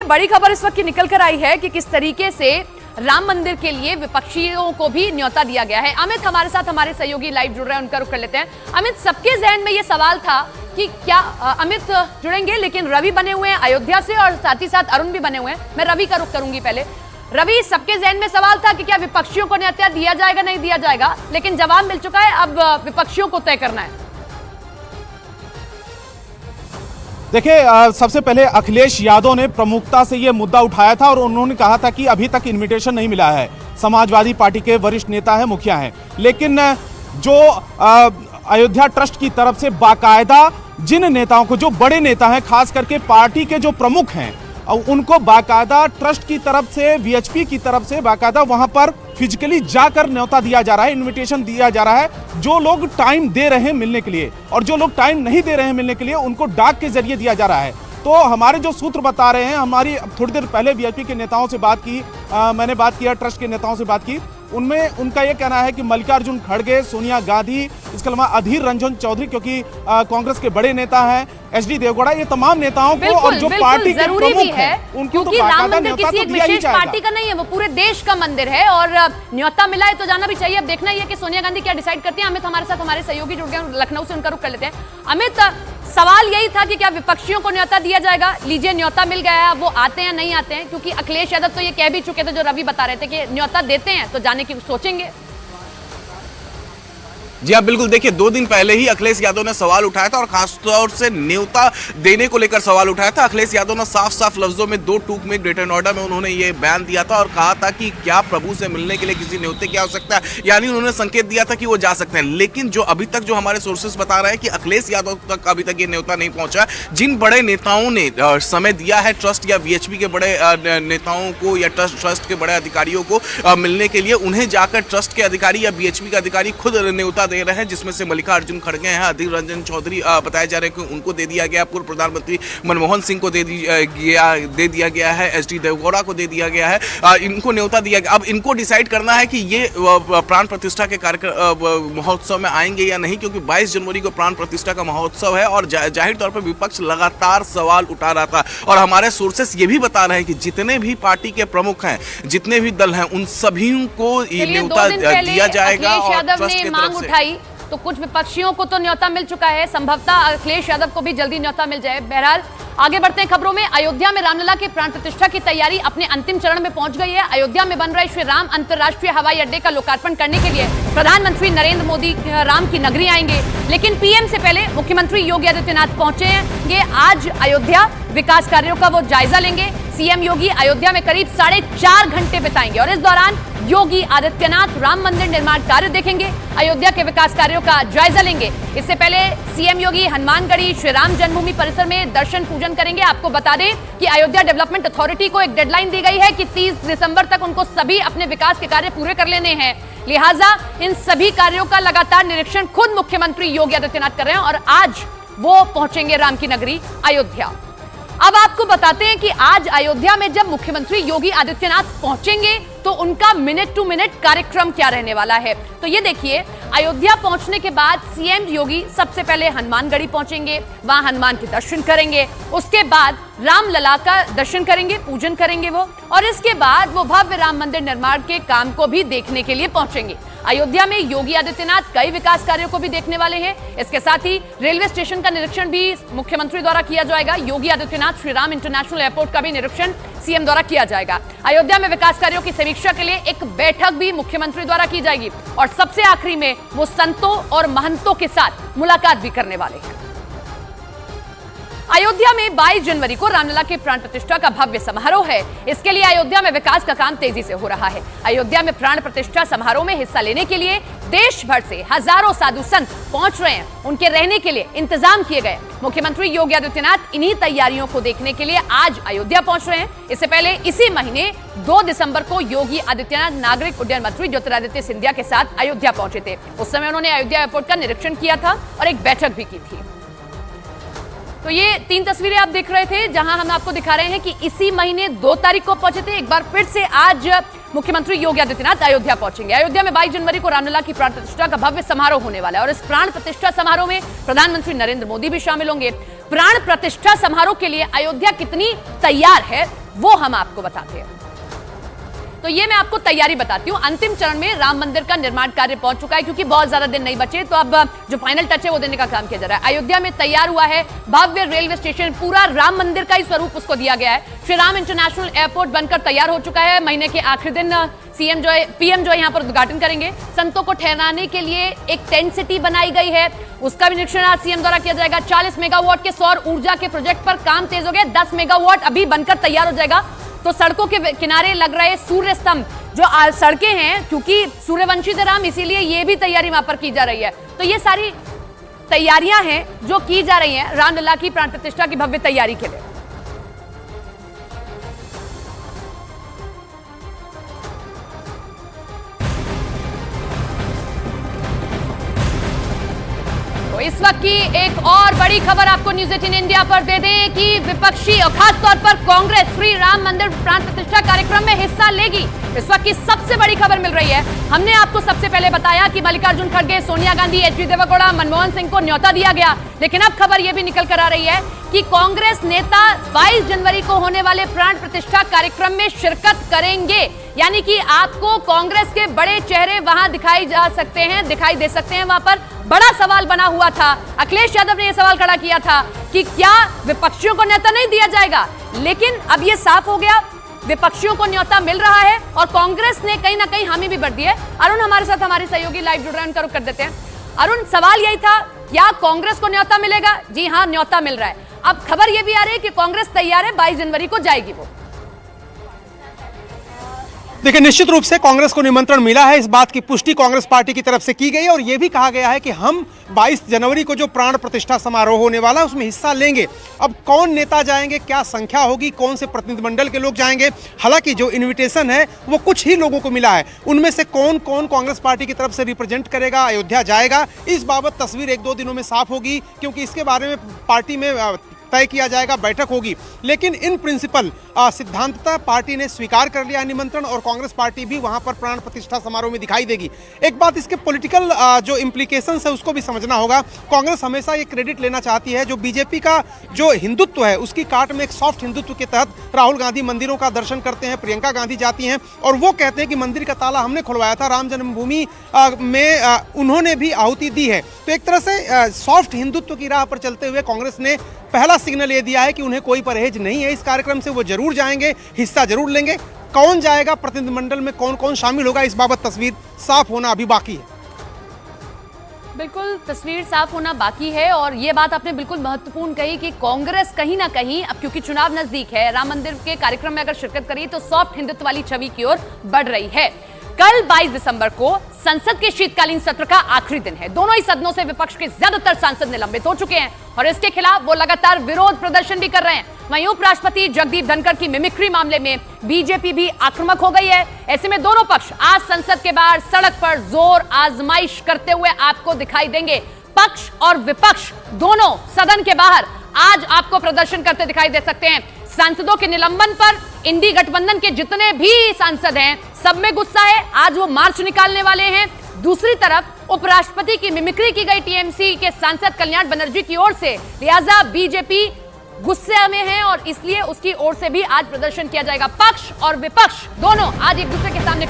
बड़ी खबर इस वक्त की निकल कर आई है कि किस तरीके से राम मंदिर के लिए विपक्षियों को भी न्योता दिया गया है। अमित हमारे साथ, हमारे सहयोगी लाइव जुड़ रहे हैं, उनका रुख कर लेते हैं। अमित, सबके जहन में ये सवाल था कि क्या अमित जुड़ेंगे, लेकिन रवि बने हुए हैं अयोध्या से और साथ ही साथ अरुण भी बने हुए हैं। मैं रवि का रुख करूंगी पहले। रवि, सबके जहन में सवाल था कि क्या विपक्षियों को न्योता दिया जाएगा, नहीं दिया जाएगा, लेकिन जवाब मिल चुका है, अब विपक्षियों को तय करना है। देखिए, सबसे पहले अखिलेश यादव ने प्रमुखता से यह मुद्दा उठाया था और उन्होंने कहा था कि अभी तक इनविटेशन नहीं मिला है। समाजवादी पार्टी के वरिष्ठ नेता है, मुखिया हैं, लेकिन जो अयोध्या ट्रस्ट की तरफ से बाकायदा जिन नेताओं को, जो बड़े नेता हैं, खास करके पार्टी के जो प्रमुख हैं, उनको बाकायदा ट्रस्ट की तरफ से, वीएचपी की तरफ से बाकायदा वहां पर फिजिकली जाकर न्योता दिया जा रहा है, इनविटेशन दिया जा रहा है। जो लोग टाइम दे रहे हैं मिलने के लिए और जो लोग टाइम नहीं दे रहे हैं मिलने के लिए, उनको डाक के जरिए दिया जा रहा है। तो हमारे जो सूत्र बता रहे हैं, हमारी थोड़ी देर पहले वीआईपी के नेताओं से बात की, मैंने बात किया, ट्रस्ट के नेताओं से बात की, उनमें उनका यह कहना है कि मल्लिकार्जुन खड़गे, सोनिया गांधी, इसके अलावा अधीर रंजन चौधरी, क्योंकि कांग्रेस के बड़े नेता हैं, एचडी देवगौड़ा, ये तमाम नेताओं को और जो पार्टी के प्रमुख हैं उनको तो राम मंदिर किसी एक विशेष पार्टी का नहीं है, वो पूरे देश का मंदिर है और न्योता मिला है तो जाना भी चाहिए। अब देखना ही है कि सोनिया गांधी क्या डिसाइड करती हैं। अमित हमारे साथ, हमारे सहयोगी जुड़ गए, लखनऊ से उनका रुख कर लेते हैं। अमित, सवाल यही था कि क्या विपक्षियों को न्योता दिया जाएगा? लीजिए, न्योता मिल गया है, वो आते हैं नहीं आते हैं, क्योंकि अखिलेश यादव तो ये कह भी चुके थे, जो रवि बता रहे थे कि न्योता देते हैं तो जाने की सोचेंगे। जी हाँ, बिल्कुल। देखिए, 2 दिन पहले ही अखिलेश यादव ने सवाल उठाया था और खासतौर से न्योता देने को लेकर सवाल उठाया था। अखिलेश यादव ने साफ साफ लफ्जों में 2 टूक में ग्रेटर नोएडा में उन्होंने ये बयान दिया था और कहा था कि क्या प्रभु से मिलने के लिए किसी न्योते की आवश्यकता है, यानी उन्होंने संकेत दिया था कि वो जा सकते हैं। लेकिन जो अभी तक जो हमारे सोर्सेस बता रहे हैं कि अखिलेश यादव तक अभी तक ये न्योता नहीं पहुंचा। जिन बड़े नेताओं ने समय दिया है ट्रस्ट या वीएचपी के बड़े नेताओं को या ट्रस्ट के बड़े अधिकारियों को मिलने के लिए, उन्हें जाकर ट्रस्ट के अधिकारी या वीएचपी के अधिकारी खुद न्योता दे रहे हैं, जिसमें से मल्लिकार्जुन खड़गे हैं, अधीर रंजन चौधरी बताया जा रहा है कि उनको दे दिया गया, पूर्व प्रधानमंत्री मनमोहन सिंह को दे दिया गया है, एचडी देवगौड़ा को दे दिया गया है, इनको न्योता दिया गया। अब इनको डिसाइड करना है कि ये प्राण प्रतिष्ठा के कार्यक्रम महोत्सव में आएंगे या नहीं, क्योंकि 22 जनवरी को प्राण प्रतिष्ठा का महोत्सव है और जाहिर तौर पर विपक्ष लगातार सवाल उठा रहा था। और हमारे सोर्सेस ये भी बता रहे हैं कि जितने भी पार्टी के प्रमुख हैं, जितने भी दल हैं, उन सभी को न्योता दिया जाएगा। और ट्रस्ट की तरफ से तो कुछ विपक्षियों को तो न्योता मिल चुका है, संभवतः अखिलेश यादव को भी जल्दी न्योता मिल जाए। बहरहाल आगे बढ़ते हैं खबरों में। अयोध्या में रामलला के प्राण प्रतिष्ठा की तैयारी अपने अंतिम चरण में पहुंच गई है। अयोध्या में बन रहे श्री राम अंतर्राष्ट्रीय हवाई अड्डे का लोकार्पण करने के लिए प्रधानमंत्री नरेंद्र मोदी राम की नगरी आएंगे, लेकिन पीएम से पहले मुख्यमंत्री योगी आदित्यनाथ पहुंचेंगे आज अयोध्या। विकास कार्यों का वो जायजा लेंगे। सीएम योगी अयोध्या में करीब 4.5 घंटे बिताएंगे और इस दौरान योगी आदित्यनाथ राम मंदिर निर्माण कार्य देखेंगे, अयोध्या के विकास कार्यों का जायजा लेंगे। इससे पहले सीएम योगी हनुमानगढ़ी श्री राम जन्मभूमि परिसर में दर्शन पूजन करेंगे। आपको बता दें कि अयोध्या डेवलपमेंट अथॉरिटी को एक डेडलाइन दी गई है कि 30 दिसंबर तक उनको सभी अपने विकास के कार्य पूरे कर लेने हैं। लिहाजा इन सभी कार्यों का लगातार निरीक्षण खुद मुख्यमंत्री योगी आदित्यनाथ कर रहे हैं और आज वो पहुंचेंगे राम की नगरी अयोध्या। अब आपको बताते हैं कि आज अयोध्या में जब मुख्यमंत्री योगी आदित्यनाथ पहुंचेंगे तो उनका मिनट टू मिनट कार्यक्रम क्या रहने वाला है। तो ये देखिए, अयोध्या पहुंचने के बाद सीएम योगी सबसे पहले हनुमानगढ़ी पहुंचेंगे, वहां हनुमान के दर्शन करेंगे, उसके बाद रामलला का दर्शन करेंगे, पूजन करेंगे वो, और इसके बाद वो भव्य राम मंदिर निर्माण के काम को भी देखने के लिए पहुंचेंगे। अयोध्या में योगी आदित्यनाथ कई विकास कार्यों को भी देखने वाले हैं। इसके साथ ही रेलवे स्टेशन का निरीक्षण भी मुख्यमंत्री द्वारा किया जाएगा। योगी आदित्यनाथ श्री राम इंटरनेशनल एयरपोर्ट का भी निरीक्षण सीएम द्वारा किया जाएगा। अयोध्या में विकास कार्यों की समीक्षा के लिए एक बैठक भी मुख्यमंत्री द्वारा की जाएगी और सबसे आखिरी में वो संतों और महंतों के साथ मुलाकात भी करने वाले हैं। अयोध्या में 22 जनवरी को रामलला के प्राण प्रतिष्ठा का भव्य समारोह है। इसके लिए अयोध्या में विकास का काम तेजी से हो रहा है। अयोध्या में प्राण प्रतिष्ठा समारोह में हिस्सा लेने के लिए देश भर से हजारों साधु संत पहुंच रहे हैं। उनके रहने के लिए इंतजाम किए गए। मुख्यमंत्री योगी आदित्यनाथ इन्हीं तैयारियों को देखने के लिए आज अयोध्या पहुंच रहे हैं। इससे पहले इसी महीने 2 दिसंबर को योगी आदित्यनाथ नागरिक उड्डयन मंत्री ज्योतिरादित्य सिंधिया के साथ अयोध्या पहुंचे थे। उस समय उन्होंने अयोध्या एयरपोर्ट का निरीक्षण किया था और एक बैठक भी की थी। तो ये 3 तस्वीरें आप देख रहे थे, जहां हम आपको दिखा रहे हैं कि इसी महीने 2 तारीख को पहुंचे थे। एक बार फिर से आज मुख्यमंत्री योगी आदित्यनाथ अयोध्या पहुंचेंगे। अयोध्या में 22 जनवरी को रामलला की प्राण प्रतिष्ठा का भव्य समारोह होने वाला है और इस प्राण प्रतिष्ठा समारोह में प्रधानमंत्री नरेंद्र मोदी भी शामिल होंगे। प्राण प्रतिष्ठा समारोह के लिए अयोध्या कितनी तैयार है वो हम आपको बताते हैं। तो ये मैं आपको तैयारी बताती हूँ। अंतिम चरण में राम मंदिर का निर्माण कार्य पहुंच चुका है, क्योंकि बहुत ज्यादा दिन नहीं बचे, तो अब जो फाइनल टच है वो देने का काम किया जा रहा है। अयोध्या में तैयार हुआ है भव्य रेलवे स्टेशन, पूरा राम मंदिर का ही स्वरूप उसको दिया गया है। श्री राम इंटरनेशनल एयरपोर्ट बनकर तैयार हो चुका है। महीने के आखिरी दिन पीएम जो है यहाँ पर उद्घाटन करेंगे। संतों को ठहराने के लिए एक टेंट सिटी बनाई गई है, उसका भी निरीक्षण आज सीएम द्वारा किया जाएगा। 40 मेगावाट के सौर ऊर्जा के प्रोजेक्ट पर काम तेज हो गया। 10 मेगावाट अभी बनकर तैयार हो जाएगा। तो सड़कों के किनारे लग रहे सूर्य स्तंभ जो सड़कें हैं, क्योंकि सूर्यवंशी थे राम, इसीलिए ये भी तैयारी वहां पर की जा रही है। तो ये सारी तैयारियां हैं जो की जा रही हैं रामलला की प्राण प्रतिष्ठा की भव्य तैयारी के लिए। तो इस वक्त की एक और बड़ी खबर आपको न्यूज़ 18 इंडिया पर दे दें कि विपक्षी और खास तौर पर कांग्रेस श्री राम मंदिर प्राण प्रतिष्ठा कार्यक्रम में हिस्सा लेगी। इस वक्त की सबसे बड़ी खबर मिल रही है। हमने आपको सबसे पहले बताया कि मल्लिकार्जुन खड़गे, सोनिया गांधी, एचडी देवेगौड़ा, मनमोहन सिंह को न्योता दिया गया, लेकिन अब खबर यह भी निकल कर आ रही है कि कांग्रेस नेता 22 जनवरी को होने वाले प्राण प्रतिष्ठा कार्यक्रम में शिरकत करेंगे। यानी कि आपको कांग्रेस के बड़े चेहरे वहां दिखाई दे सकते हैं। वहां पर बड़ा सवाल बना हुआ था। अखिलेश यादव ने यह सवाल खड़ा किया था कि क्या विपक्षियों को न्योता नहीं दिया जाएगा, लेकिन अब यह साफ हो गया विपक्षियों को न्योता मिल रहा है और कांग्रेस ने कहीं ना कहीं हामी भी भर दी है। अरुण हमारे साथ, हमारे सहयोगी लाइव जुड़ रहे हैं, उनका रुख कर देते हैं। अरुण, सवाल यही था, क्या कांग्रेस को न्योता मिलेगा? जी हां, न्योता मिल रहा है। अब खबर यह भी आ रही है कि कांग्रेस तैयार है, 22 जनवरी को जाएगी वो। देखिए, निश्चित रूप से कांग्रेस को निमंत्रण मिला है। इस बात की पुष्टि कांग्रेस पार्टी की तरफ से की गई है और यह भी कहा गया है कि हम 22 जनवरी को जो प्राण प्रतिष्ठा समारोह होने वाला है उसमें हिस्सा लेंगे। अब कौन नेता जाएंगे, क्या संख्या होगी, कौन से प्रतिनिधिमंडल के लोग जाएंगे, हालांकि जो इन्विटेशन है वो कुछ ही लोगों को मिला है। उनमें से कौन कौन कांग्रेस पार्टी की तरफ से रिप्रेजेंट करेगा, अयोध्या जाएगा, इस बाबत तस्वीर 1-2 दिनों में साफ होगी, क्योंकि इसके बारे में पार्टी में तय किया जाएगा, बैठक होगी। लेकिन इन प्रिंसिपल सिद्धांततः पार्टी ने स्वीकार कर लिया निमंत्रण और कांग्रेस पार्टी भी वहां पर प्राण प्रतिष्ठा समारोह में दिखाई देगी। एक बात, इसके पॉलिटिकल जो इम्प्लीकेशंस है उसको भी समझना होगा। कांग्रेस हमेशा ये क्रेडिट लेना चाहती है, जो बीजेपी का जो हिंदुत्व है उसकी काट में एक सॉफ्ट हिंदुत्व के तहत राहुल गांधी मंदिरों का दर्शन करते हैं, प्रियंका गांधी जाती हैं और वो कहते हैं कि मंदिर का ताला हमने खुलवाया था, राम जन्मभूमि में उन्होंने भी आहुति दी है। तो एक तरह से सॉफ्ट हिंदुत्व की राह पर चलते हुए कांग्रेस ने पहला सिग्नल ये दिया है कि उन्हें कोई परहेज नहीं है इस कार्यक्रम से, वो जरूर जाएंगे, हिस्सा जरूर लेंगे। कौन जाएगा, प्रतिनिधिमंडल में कौन कौन शामिल होगा, इस बाबत तस्वीर साफ होना अभी बाकी है। बिल्कुल, तस्वीर साफ होना बाकी है और ये बात आपने बिल्कुल महत्वपूर्ण कही कि कांग्रेस कहीं ना कहीं, अब क्योंकि चुनाव नजदीक है, राम मंदिर के कार्यक्रम में अगर शिरकत करी तो सॉफ्ट हिंदुत्व वाली छवि की ओर बढ़ रही है। कल 22 दिसंबर को संसद के शीतकालीन सत्र का आखिरी दिन है। दोनों ही सदनों से विपक्ष के ज्यादातर सांसद निलंबित हो चुके हैं और इसके खिलाफ वो लगातार विरोध प्रदर्शन भी कर रहे हैं। वहीं उपराष्ट्रपति जगदीप धनखड़ की मिमिक्री मामले में बीजेपी भी आक्रामक हो गई है। ऐसे में दोनों पक्ष आज संसद के बाहर सड़क पर जोर आजमाइश करते हुए आपको दिखाई देंगे। पक्ष और विपक्ष दोनों सदन के बाहर आज आपको प्रदर्शन करते दिखाई दे सकते हैं। सांसदों के निलंबन पर इंडी गठबंधन के जितने भी सांसद हैं सब में गुस्सा है, आज वो मार्च निकालने वाले हैं। दूसरी तरफ उपराष्ट्रपति की मिमिक्री की गई टीएमसी के सांसद कल्याण बनर्जी की ओर से, लिहाजा बीजेपी गुस्से में है और इसलिए उसकी ओर से भी आज प्रदर्शन किया जाएगा। पक्ष और विपक्ष दोनों आज एक दूसरे के सामने